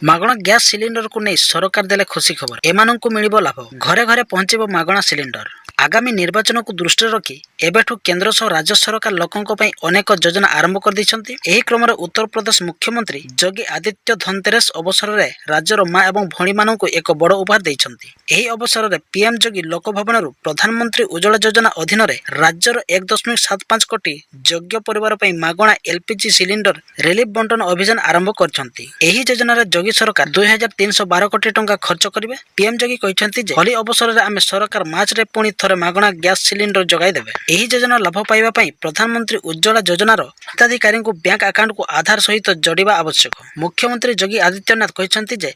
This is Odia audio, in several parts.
ମାଗଣା ଗ୍ୟାସ୍ ସିଲିଣ୍ଡରକୁ ନେଇ ସରକାର ଦେଲେ ଖୁସି ଖବର। ଏମାନଙ୍କୁ ମିଳିବ ଲାଭ। ଘରେ ଘରେ ପହଞ୍ଚିବ ମାଗଣା ସିଲିଣ୍ଡର। ଆଗାମୀ ନିର୍ବାଚନକୁ ଦୃଷ୍ଟିରେ ରଖି ଏବେଠୁ କେନ୍ଦ୍ର ସହ ରାଜ୍ୟ ସରକାର ଲୋକଙ୍କ ପାଇଁ ଅନେକ ଯୋଜନା ଆରମ୍ଭ କରିଦେଇଛନ୍ତି। ଏହି କ୍ରମରେ ଉତ୍ତରପ୍ରଦେଶ ମୁଖ୍ୟମନ୍ତ୍ରୀ ଯୋଗୀ ଆଦିତ୍ୟ ଧନତେରସ ଅବସରରେ ରାଜ୍ୟର ମା ଏବଂ ଭଉଣୀମାନଙ୍କୁ ଏକ ବଡ଼ ଉପହାର ଦେଇଛନ୍ତି। ଏହି ଅବସରରେ ପିଏମ୍ ଯୋଗୀ ଲୋକଭବନରୁ ପ୍ରଧାନମନ୍ତ୍ରୀ ଉଜ୍ଜ୍ୱଳା ଯୋଜନା ଅଧୀନରେ ରାଜ୍ୟର 1.75 କୋଟି ଯୋଗ୍ୟ ପରିବାର ପାଇଁ ମାଗଣା ଏଲ୍‌ପିଜି ସିଲିଣ୍ଡର ରିଲିଫ୍ ବଣ୍ଟନ ଅଭିଯାନ ଆରମ୍ଭ କରିଛନ୍ତି। ଏହି ଯୋଜନାରେ ଯୋଗୀ ସରକାର 2,312 କୋଟି ଟଙ୍କା ଖର୍ଚ୍ଚ କରିବେ। ପିଏମ୍ ଯୋଗୀ କହିଛନ୍ତି ଯେ ହୋଲି ଅବସରରେ ଆମେ ସରକାର ମାର୍ଚ୍ଚରେ ପୁଣି ଥରେ ମାଗଣା ଗ୍ୟାସ୍ ସିଲିଣ୍ଡର ଯୋଗାଇ ଦେବେ। ଏହି ଯୋଜନା ଲାଭ ପାଇବା ପାଇଁ ପ୍ରଧାନମନ୍ତ୍ରୀ ଉଜ୍ଜ୍ୱଳା ଯୋଜନାର ହିତାଧିକାରୀଙ୍କୁ ବ୍ୟାଙ୍କ ଆକାଉଣ୍ଟକୁ ଆଧାର ସହିତ ଯୋଡ଼ିବା ଆବଶ୍ୟକ। ମୁଖ୍ୟମନ୍ତ୍ରୀ ଯୋଗୀ ଆଦିତ୍ୟନାଥ କହିଛନ୍ତି ଯେ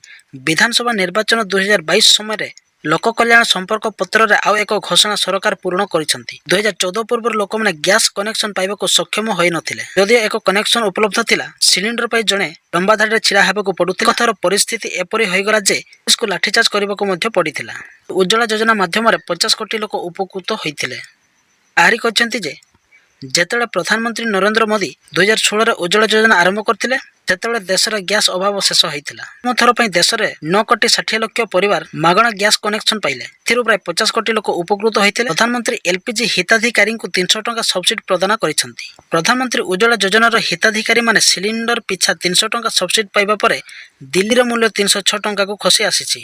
ବିଧାନସଭା ନିର୍ବାଚନ 2022 ସମୟରେ ଲୋକ କଲ୍ୟାଣ ସମ୍ପର୍କ ପତ୍ରରେ ଆଉ ଏକ ଘୋଷଣା ସରକାର ପୂରଣ କରିଛନ୍ତି। 2014 ପୂର୍ବରୁ ଲୋକମାନେ ଗ୍ୟାସ୍ କନେକ୍ସନ ପାଇବାକୁ ସକ୍ଷମ ହୋଇନଥିଲେ। ଯଦିଓ ଏକ କନେକ୍ସନ ଉପଲବ୍ଧ ଥିଲା, ସିଲିଣ୍ଡର ପାଇଁ ଜଣେ ଲମ୍ବା ଧାଡ଼ିରେ ଛିଡ଼ା ହେବାକୁ ପଡୁଥିଲା। ଏଥର ପରିସ୍ଥିତି ଏପରି ହୋଇଗଲା ଯେ ପୋଲିସକୁ ଲାଠିଚାର୍ଜ କରିବାକୁ ମଧ୍ୟ ପଡ଼ିଥିଲା। ଉଜ୍ଜ୍ୱଳା ଯୋଜନା ମାଧ୍ୟମରେ 50 କୋଟି ଲୋକ ଉପକୃତ ହୋଇଥିଲେ। ଆହୁରି କହିଛନ୍ତି ଯେ ଯେତେବେଳେ ପ୍ରଧାନମନ୍ତ୍ରୀ ନରେନ୍ଦ୍ର ମୋଦି 2016ରେ ଉଜ୍ଜ୍ୱଳା ଯୋଜନା ଆରମ୍ଭ କରିଥିଲେ, ସେତେବେଳେ ଦେଶରେ ଗ୍ୟାସ୍ ଅଭାବ ଶେଷ ହୋଇଥିଲା। ପ୍ରଥମ ଥର ପାଇଁ ଦେଶରେ 9 କୋଟି 60 ଲକ୍ଷ ପରିବାର ମାଗଣା ଗ୍ୟାସ୍ କନେକ୍ସନ ପାଇଲେ। ଏଥିରୁ ପ୍ରାୟ 50 କୋଟି ଲୋକ ଉପକୃତ ହୋଇଥିଲେ। ପ୍ରଧାନମନ୍ତ୍ରୀ ଏଲ୍‌ପିଜି ହିତାଧିକାରୀଙ୍କୁ 300 ଟଙ୍କା ସବସିଡି ପ୍ରଦାନ କରିଛନ୍ତି। ପ୍ରଧାନମନ୍ତ୍ରୀ ଉଜ୍ଜ୍ୱଳା ଯୋଜନାର ହିତାଧିକାରୀମାନେ ସିଲିଣ୍ଡର ପିଛା 300 ଟଙ୍କା ସବସିଡି ପାଇବା ପରେ ଦିଲ୍ଲୀର ମୂଲ୍ୟ 306 ଟଙ୍କାକୁ ଖସି ଆସିଛି।